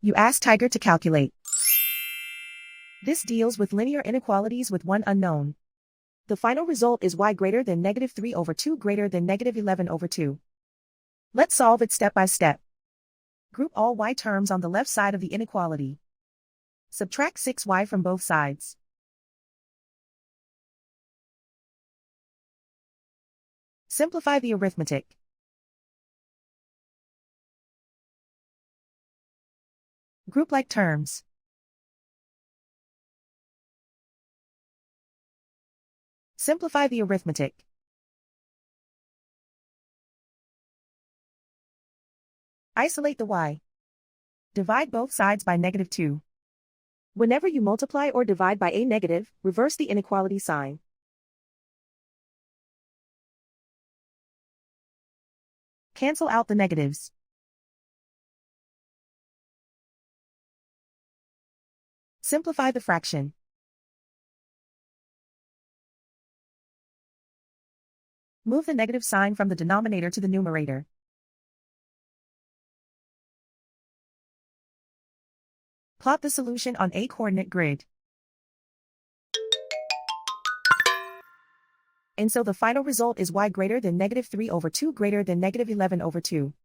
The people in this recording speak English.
You ask Tiger to calculate. This deals with linear inequalities with one unknown. The final result is y greater than -3/2 greater than -11/2. Let's solve it step by step. Group all y terms on the left side of the inequality. Subtract 6y from both sides. Simplify the arithmetic. Group like terms. Simplify the arithmetic. Isolate the y. Divide both sides by -2. Whenever you multiply or divide by a negative, reverse the inequality sign. Cancel out the negatives. Simplify the fraction. Move the negative sign from the denominator to the numerator. Plot the solution on a coordinate grid. And so the final result is y greater than -3/2 greater than -11/2.